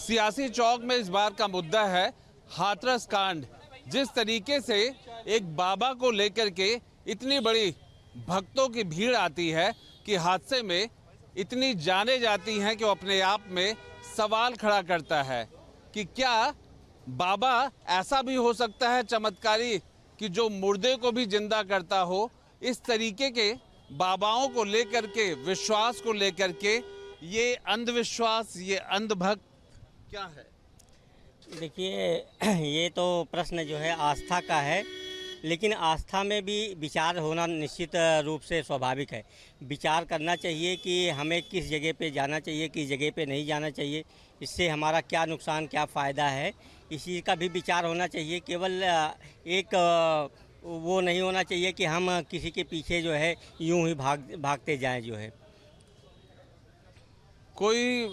सियासी चौक में इस बार का मुद्दा है हाथरस कांड। जिस तरीके से एक बाबा को लेकर के इतनी बड़ी भक्तों की भीड़ आती है कि हादसे में इतनी जाने जाती हैं कि वो अपने आप में सवाल खड़ा करता है कि क्या बाबा ऐसा भी हो सकता है चमत्कारी कि जो मुर्दे को भी जिंदा करता हो। इस तरीके के बाबाओं को लेकर के, विश्वास को लेकर के, ये अंधविश्वास, ये अंधभक्त क्या है? देखिए, ये तो प्रश्न जो है आस्था का है, लेकिन आस्था में भी विचार होना निश्चित रूप से स्वाभाविक है। विचार करना चाहिए कि हमें किस जगह पे जाना चाहिए, किस जगह पे नहीं जाना चाहिए, इससे हमारा क्या नुकसान, क्या फ़ायदा है, इस चीज़ का भी विचार होना चाहिए। केवल एक वो नहीं होना चाहिए कि हम किसी के पीछे जो है यूं ही भागते जाएं जो है। कोई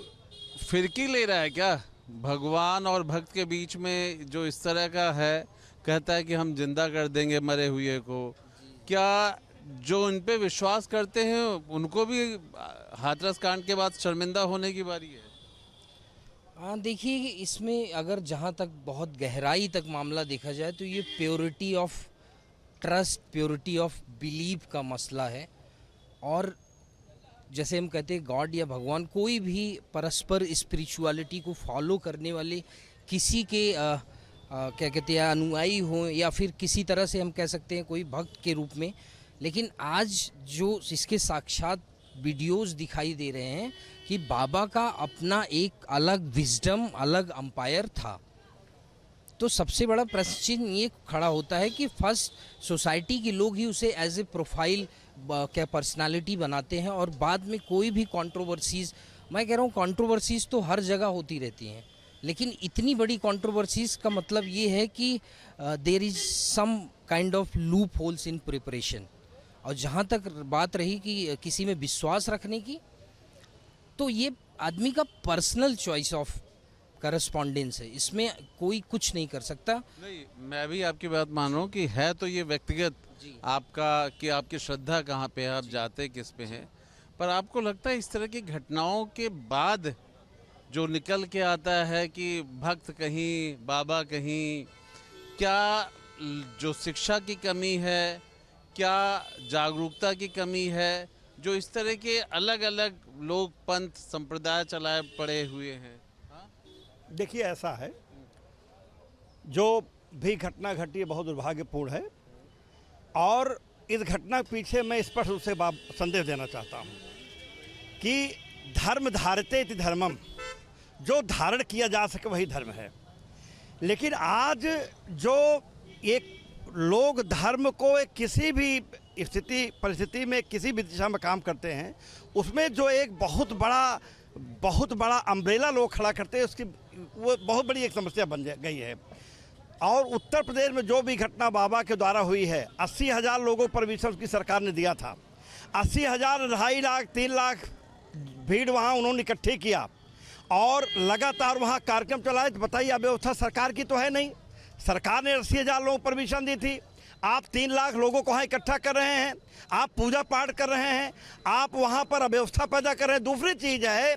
फिरकी ले रहा है क्या भगवान और भक्त के बीच में, जो इस तरह का है, कहता है कि हम जिंदा कर देंगे मरे हुए को? क्या जो उन पे विश्वास करते हैं उनको भी हाथरस कांड के बाद शर्मिंदा होने की बारी है? हाँ, देखिए, इसमें अगर जहाँ तक बहुत गहराई तक मामला देखा जाए तो ये purity of trust, purity of believe का मसला है। और जैसे हम कहते हैं गॉड या भगवान, कोई भी परस्पर स्पिरिचुअलिटी को फॉलो करने वाले किसी के क्या कहते हैं अनुयायी हों या फिर किसी तरह से हम कह सकते हैं कोई भक्त के रूप में, लेकिन आज जो इसके साक्षात वीडियोस दिखाई दे रहे हैं कि बाबा का अपना एक अलग विजडम, अलग अंपायर था। तो सबसे बड़ा प्रश्न चिन्ह ये खड़ा होता है कि फर्स्ट सोसाइटी के लोग ही उसे एज ए प्रोफाइल क्या पर्सनालिटी बनाते हैं, और बाद में कोई भी कंट्रोवर्सीज, मैं कह रहा हूँ कंट्रोवर्सीज तो हर जगह होती रहती हैं, लेकिन इतनी बड़ी कंट्रोवर्सीज का मतलब ये है कि there is some kind of loop holes in preparation. और जहाँ तक बात रही कि किसी में विश्वास रखने की, तो ये आदमी का पर्सनल चॉइस ऑफ करस्पॉन्डेंस है, इसमें कोई कुछ नहीं कर सकता। नहीं, मैं भी आपकी बात मान रहा हूँ कि है तो ये व्यक्तिगत आपका, कि आपकी श्रद्धा कहाँ पे है, आप जाते किस पे हैं। पर आपको लगता है इस तरह की घटनाओं के बाद जो निकल के आता है कि भक्त कहीं, बाबा कहीं, क्या जो शिक्षा की कमी है, क्या जागरूकता की कमी है, जो इस तरह के अलग अलग लोग पंथ संप्रदाय चलाए पड़े हुए हैं? देखिए, ऐसा है, जो भी घटना घटी है बहुत दुर्भाग्यपूर्ण है, और इस घटना के पीछे मैं स्पष्ट रूप से संदेश देना चाहता हूँ कि धर्म धारते इति धर्मम, जो धारण किया जा सके वही धर्म है। लेकिन आज जो एक लोग धर्म को एक किसी भी स्थिति परिस्थिति में किसी भी दिशा में काम करते हैं, उसमें जो एक बहुत बड़ा अम्ब्रेला लोग खड़ा करते हैं, उसकी वो बहुत बड़ी एक समस्या बन गई है। और उत्तर प्रदेश में जो भी घटना बाबा के द्वारा हुई है, 80,000 लोगों पर विश्व की सरकार ने दिया था। 80,000, 2.5 लाख, 3 लाख भीड़ वहाँ उन्होंने इकट्ठे किया और लगातार वहाँ कार्यक्रम चलाए। तो बताइए, अव्यवस्था सरकार की तो है नहीं। सरकार ने 80,000 लोगों पर परमिशन दी थी, आप 3 लाख लोगों को वहाँ इकट्ठा कर रहे हैं, आप पूजा पाठ कर रहे हैं, आप वहाँ पर अव्यवस्था पैदा कर रहे हैं। दूसरी चीज़ है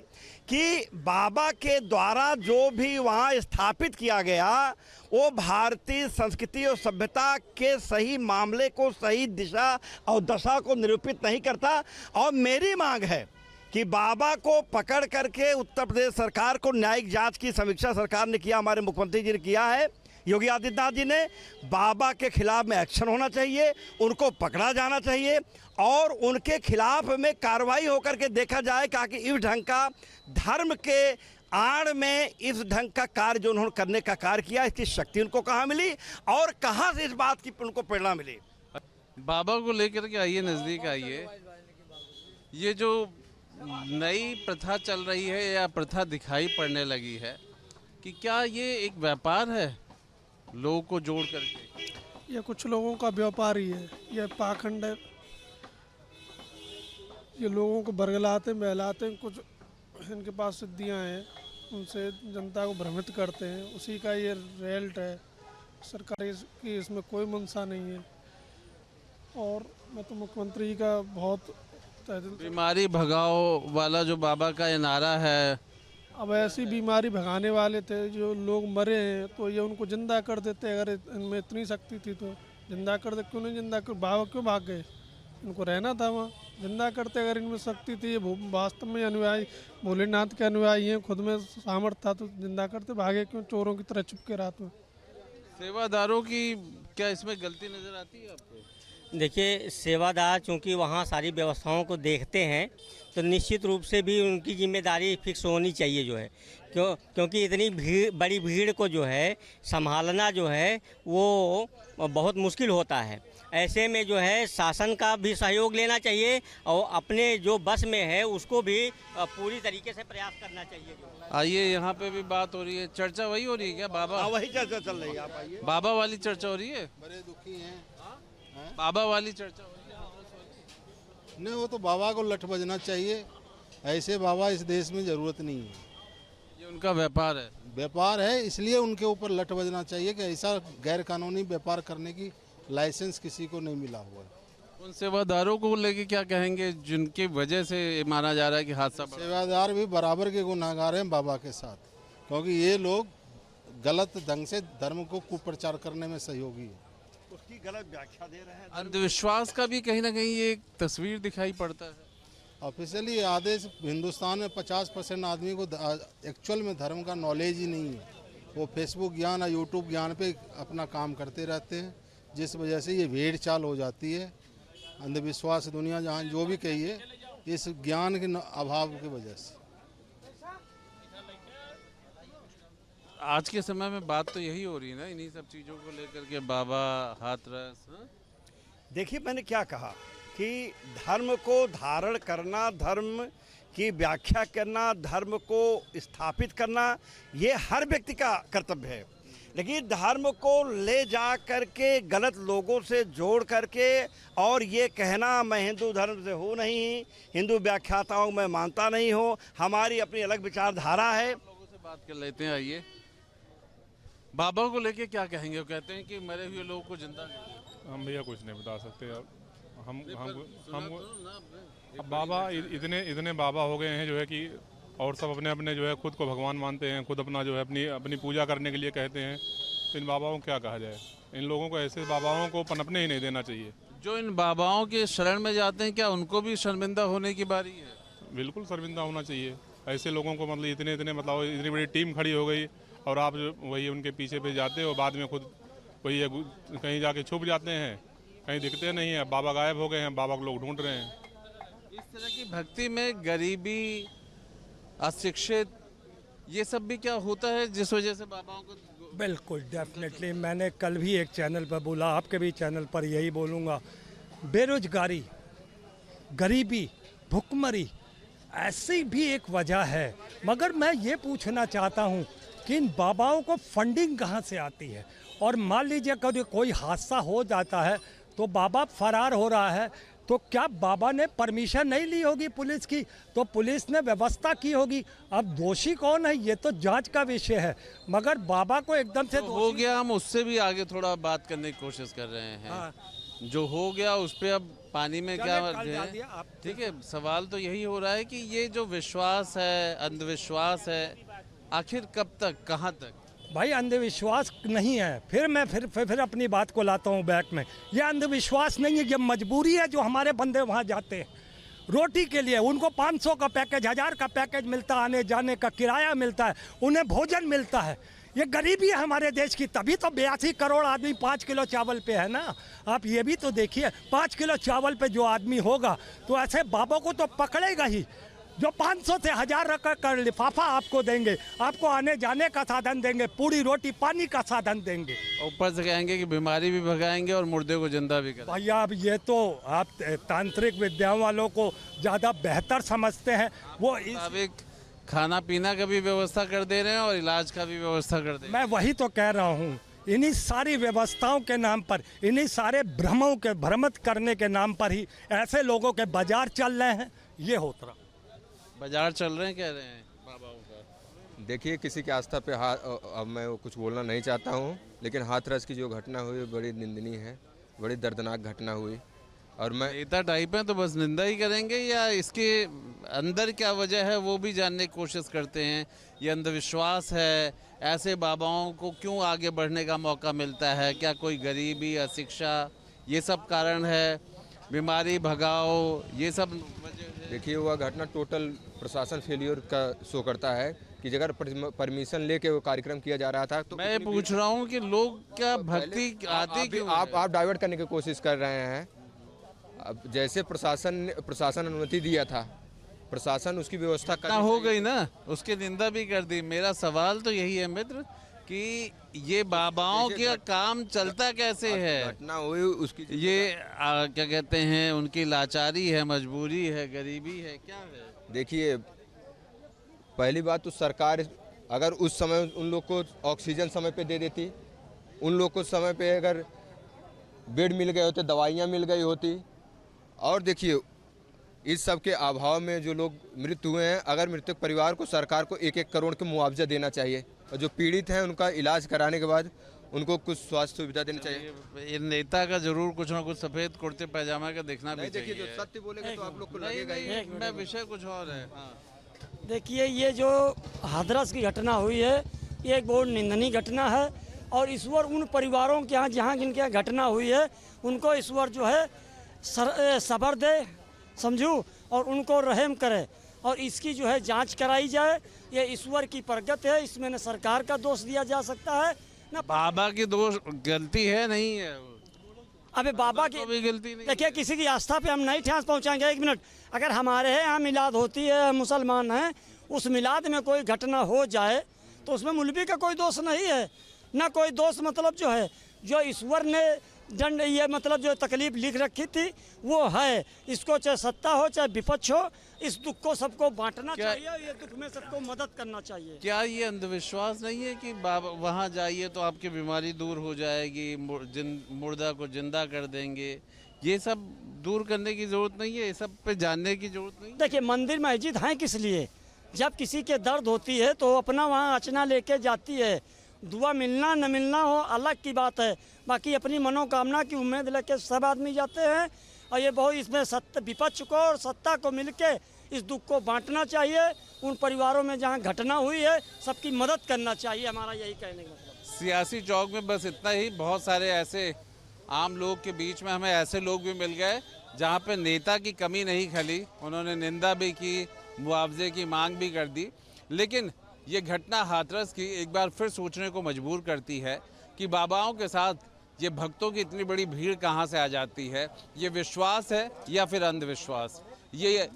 कि बाबा के द्वारा जो भी वहाँ स्थापित किया गया, वो भारतीय संस्कृति और सभ्यता के सही मामले को, सही दिशा और दशा को निरूपित नहीं करता। और मेरी मांग है कि बाबा को पकड़ करके उत्तर प्रदेश सरकार को न्यायिक जाँच की समीक्षा सरकार ने किया, हमारे मुख्यमंत्री जी ने किया है, योगी आदित्यनाथ जी ने। बाबा के खिलाफ में एक्शन होना चाहिए, उनको पकड़ा जाना चाहिए और उनके खिलाफ में कार्रवाई होकर के देखा जाए कि इस ढंग का धर्म के आड़ में इस ढंग का कार्य जो उन्होंने करने का कार्य किया, इसकी शक्ति उनको कहाँ मिली और कहाँ से इस बात की उनको प्रेरणा मिली। बाबा को लेकर के आइए, नज़दीक आइए। ये जो नई प्रथा चल रही है या प्रथा दिखाई पड़ने लगी है, कि क्या ये एक व्यापार है लोगों को जोड़ करके? ये कुछ लोगों का व्यापार ही है, ये पाखंड है। ये लोगों को बरगलाते बहलाते हैं, कुछ इनके पास सिद्धियां हैं, उनसे जनता को भ्रमित करते हैं, उसी का ये रिजल्ट है। सरकार की इसमें कोई मंशा नहीं है। और मैं तो मुख्यमंत्री का बहुत बीमारी भगाओ वाला जो बाबा का ये नारा है, अब ऐसी बीमारी भगाने वाले थे, जो लोग मरे हैं तो ये उनको जिंदा कर देते। अगर इनमें इतनी शक्ति थी तो जिंदा कर दे, क्यों नहीं जिंदा कर, क्यों भाग गए? इनको रहना था वहाँ, जिंदा करते। अगर इनमें शक्ति थी, ये वास्तव में अनुयायी भोलेनाथ के अनुयायी हैं, खुद में सामर्थ्य था तो जिंदा करते, भागे क्यों चोरों की तरह चुपके रात में? सेवादारों की क्या इसमें गलती नजर आती है आपको? देखिए, सेवादार चूँकि वहाँ सारी व्यवस्थाओं को देखते हैं तो निश्चित रूप से भी उनकी जिम्मेदारी फिक्स होनी चाहिए जो है, क्योंकि इतनी बड़ी भीड़ को जो है संभालना जो है वो बहुत मुश्किल होता है। ऐसे में जो है शासन का भी सहयोग लेना चाहिए और अपने जो बस में है उसको भी पूरी तरीके से प्रयास करना चाहिए। आइए, यहाँ पे भी बात हो रही है, चर्चा वही हो रही है क्या बाबा? हाँ, वही चर्चा चल रही है, आप आइए। बाबा वाली चर्चा हो रही है? बड़े दुखी हैं। बाबा वाली चर्चा हो रही है? नहीं, वो तो बाबा को लठ बजना चाहिए। ऐसे बाबा इस देश में ज़रूरत नहीं है। ये उनका व्यापार है। व्यापार है, इसलिए उनके ऊपर लठ बजना चाहिए कि ऐसा गैर कानूनी व्यापार करने की लाइसेंस किसी को नहीं मिला हुआ है। उन सेवादारों को लेके क्या कहेंगे जिनकी वजह से ये माना जा रहा है कि हादसा बढ़ा? सेवादार भी बराबर के गुनाहगार हैं बाबा के साथ, क्योंकि ये लोग गलत ढंग से धर्म को कुप्रचार करने में सहयोगी है। उसकी गलत व्याख्या दे रहे हैं। अंधविश्वास का भी कहीं ना कहीं ये एक तस्वीर दिखाई पड़ता है। ऑफिशियली आदेश हिंदुस्तान में 50% आदमी को एक्चुअल में धर्म का नॉलेज ही नहीं है। वो फेसबुक ज्ञान और यूट्यूब ज्ञान पे अपना काम करते रहते हैं, जिस वजह से ये भेड़ चाल हो जाती है। अंधविश्वास दुनिया जहाँ जो भी कहिए, इस ज्ञान के अभाव की वजह से। आज के समय में बात तो यही हो रही है ना, इन्हीं सब चीज़ों को लेकर के, बाबा, हाथरस। देखिए, मैंने क्या कहा कि धर्म को धारण करना, धर्म की व्याख्या करना, धर्म को स्थापित करना, ये हर व्यक्ति का कर्तव्य है। लेकिन धर्म को ले जा करके गलत लोगों से जोड़ करके और ये कहना मैं हिंदू धर्म से हूँ नहीं, हिंदू व्याख्याताओं में मानता नहीं हूँ, हमारी अपनी अलग विचारधारा है। लोगों से बात कर लेते हैं। आइए, बाबा को लेके क्या कहेंगे? वो कहते हैं कि मरे हुए लोगों को जिंदा कर दो। हम भैया कुछ नहीं बता सकते। हम अब बाबा इतने बाबा हो गए हैं जो है कि, और सब अपने अपने जो है खुद को भगवान मानते हैं, खुद अपना जो है अपनी पूजा करने के लिए कहते हैं। तो इन बाबाओं को क्या कहा जाए? इन लोगों को, ऐसे बाबाओं को पनपने ही नहीं देना चाहिए। जो इन बाबाओं के शरण में जाते हैं, क्या उनको भी शर्मिंदा होने की बारी है? बिल्कुल शर्मिंदा होना चाहिए। ऐसे लोगों को मतलब इतने मतलब इतनी बड़ी टीम खड़ी हो गई और आप वही उनके पीछे पे जाते हो, बाद में खुद वही कहीं जाके छुप जाते हैं, कहीं दिखते नहीं है, बाबा गायब हो गए हैं, बाबा को लोग ढूंढ रहे हैं। इस तरह की भक्ति में गरीबी, अशिक्षित, ये सब भी क्या होता है जिस वजह से बाबाओं को? बिल्कुल, डेफिनेटली। मैंने कल भी एक चैनल पर बोला, आपके भी चैनल पर यही बोलूँगा। बेरोजगारी, गरीबी, भुखमरी ऐसी भी एक वजह है। मगर मैं ये पूछना चाहता हूँ कि इन बाबाओं को फंडिंग कहाँ से आती है? और मान लीजिए कभी कोई हादसा हो जाता है तो बाबा फरार हो रहा है, तो क्या बाबा ने परमिशन नहीं ली होगी पुलिस की? तो पुलिस ने व्यवस्था की होगी। अब दोषी कौन है ये तो जांच का विषय है, मगर बाबा को एकदम से तो हो गया, हम उससे भी आगे थोड़ा बात करने की कोशिश कर रहे हैं। हाँ। जो हो गया उस पे अब पानी में क्या डाल दिया आप। ठीक है, सवाल तो यही हो रहा है कि ये जो विश्वास है, अंधविश्वास है, आखिर कब तक, कहाँ तक? भाई, अंधविश्वास नहीं है। फिर अपनी बात को लाता हूँ बैक में। ये अंधविश्वास नहीं है, ये मजबूरी है। जो हमारे बंदे वहाँ जाते हैं रोटी के लिए, उनको 500 का पैकेज, 1000 का पैकेज मिलता है, आने जाने का किराया मिलता है, उन्हें भोजन मिलता है। ये गरीबी है हमारे देश की, तभी तो 82 करोड़ आदमी 5 किलो चावल पे है ना। आप ये भी तो देखिए, 5 किलो चावल पे जो आदमी होगा तो ऐसे बाबा को तो पकड़ेगा ही। जो 500 से 1000 का लिफाफा आपको देंगे, आपको आने जाने का साधन देंगे, पूरी रोटी पानी का साधन देंगे, ऊपर से कहेंगे कि बीमारी भी भगाएंगे और मुर्दे को जिंदा भी करेंगे। भैया अब ये तो आप तांत्रिक विद्याओं वालों को ज़्यादा बेहतर समझते हैं। वो मुताबिक खाना पीना का भी व्यवस्था कर दे रहे हैं और इलाज का भी व्यवस्था कर दे रहे हैं। मैं वही तो कह रहा हूँ, इन्हीं सारी व्यवस्थाओं के नाम पर, इन्हीं सारे भ्रमों के भ्रमित करने के नाम पर ही ऐसे लोगों के बाजार चल रहे हैं। ये होता बाजार चल रहे हैं, कह रहे हैं बाबाओं का। देखिए, किसी की आस्था पे अब मैं कुछ बोलना नहीं चाहता हूँ, लेकिन हाथरस की जो घटना हुई बड़ी निंदनीय है, बड़ी दर्दनाक घटना हुई। और मैं नेता टाइप है तो बस निंदा ही करेंगे, या इसके अंदर क्या वजह है वो भी जानने की कोशिश करते हैं? ये अंधविश्वास है, ऐसे बाबाओं को क्यों आगे बढ़ने का मौका मिलता है? क्या कोई गरीबी, अशिक्षा, ये सब कारण है? बीमारी भगाओ, ये सब वजह है? देखिए वह घटना टोटल प्रशासन फेलियर का शो करता है कि अगर परमिशन लेके वो कार्यक्रम किया जा रहा था तो मैं पूछ रहा हूँ कि लोग क्या भक्ति आती क्यों है? आप डाइवर्ट करने की कोशिश कर रहे हैं। अब जैसे प्रशासन अनुमति दिया था, प्रशासन उसकी व्यवस्था ना हो गई ना, उसकी निंदा भी कर दी। मेरा सवाल तो यही है मित्र कि ये बाबाओं का काम चलता कैसे है? घटना हुई उसकी ये क्या कहते हैं, उनकी लाचारी है, मजबूरी है, गरीबी है, क्या है? देखिए पहली बात तो सरकार अगर उस समय उन लोग को ऑक्सीजन समय पे दे देती, उन लोग को समय पे अगर बेड मिल गए होते, दवाइयाँ मिल गई होती। और देखिए इस सब के अभाव में जो लोग मृत्यु हुए हैं, अगर मृतक परिवार को सरकार को 1-1 करोड़ का मुआवजा देना चाहिए, और जो पीड़ित हैं उनका इलाज कराने के बाद उनको कुछ स्वास्थ्य सुविधा देनी चाहिए। ये नेता का जरूर कुछ ना कुछ सफेद कुर्ते पैजामा का देखना भी देखिए चाहिए। जो सत्य बोलेगा तो आप लोग को नहीं, लगेगा ही। नहीं, मैं विषय कुछ और है। हाँ। देखिए ये जो हाथरस की घटना हुई है ये एक बहुत निंदनीय घटना है, और ईश्वर उन परिवारों के यहाँ जहाँ जिनके यहाँ घटना हुई है उनको ईश्वर जो है सब्र दे, समझू, और उनको रहम करे, और इसकी जो है जांच कराई जाए। ये ईश्वर की प्रगत है, इसमें न सरकार का दोष दिया जा सकता है न बाबा की दोष गलती है, नहीं है। अबे बाबा की भी गलती नहीं। देखिए किसी की आस्था पे हम नहीं ठेस पहुंचाएंगे। 1 मिनट, अगर हमारे यहाँ मिलाद होती है, मुसलमान हैं, उस मिलाद में कोई घटना हो जाए तो उसमें मौलवी का कोई दोष नहीं है, ना कोई दोष। मतलब जो है जो ईश्वर ने दंड, ये मतलब जो तकलीफ लिख रखी थी वो है। इसको चाहे सत्ता हो चाहे विपक्ष हो, इस दुख को सबको बांटना चाहिए, ये दुख में सबको मदद करना चाहिए। क्या ये अंधविश्वास नहीं है कि बाबा वहाँ जाइए तो आपकी बीमारी दूर हो जाएगी, मुर्दा को जिंदा कर देंगे? ये सब दूर करने की जरूरत नहीं है, ये सब पे जानने की जरूरत नहीं है। देखिए मंदिर मस्जिद हैं किस लिए? जब किसी के दर्द होती है तो अपना वहाँ अर्चना लेके जाती है। दुआ मिलना न मिलना हो अलग की बात है, बाकी अपनी मनोकामना की उम्मीद लेके सब आदमी जाते हैं। और ये बहुत इसमें सत्ता, विपक्ष को और सत्ता को मिलके इस दुख को बांटना चाहिए। उन परिवारों में जहाँ घटना हुई है सबकी मदद करना चाहिए, हमारा यही कहने का मतलब। सियासी चौक में बस इतना ही। बहुत सारे ऐसे आम लोग के बीच में हमें ऐसे लोग भी मिल गए जहाँ पे नेता की कमी नहीं खली, उन्होंने निंदा भी की, मुआवजे की मांग भी कर दी। लेकिन ये घटना हाथरस की एक बार फिर सोचने को मजबूर करती है कि बाबाओं के साथ ये भक्तों की इतनी बड़ी भीड़ कहाँ से आ जाती है? ये विश्वास है या फिर अंधविश्वास? ये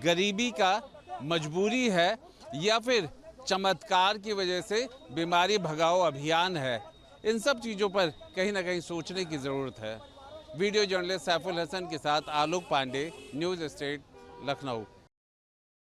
गरीबी का मजबूरी है या फिर चमत्कार की वजह से बीमारी भगाओ अभियान है? इन सब चीज़ों पर कहीं ना कहीं सोचने की ज़रूरत है। वीडियो जर्नलिस्ट सैफुल हसन के साथ आलोक पांडे, न्यूज़ स्टेट, लखनऊ।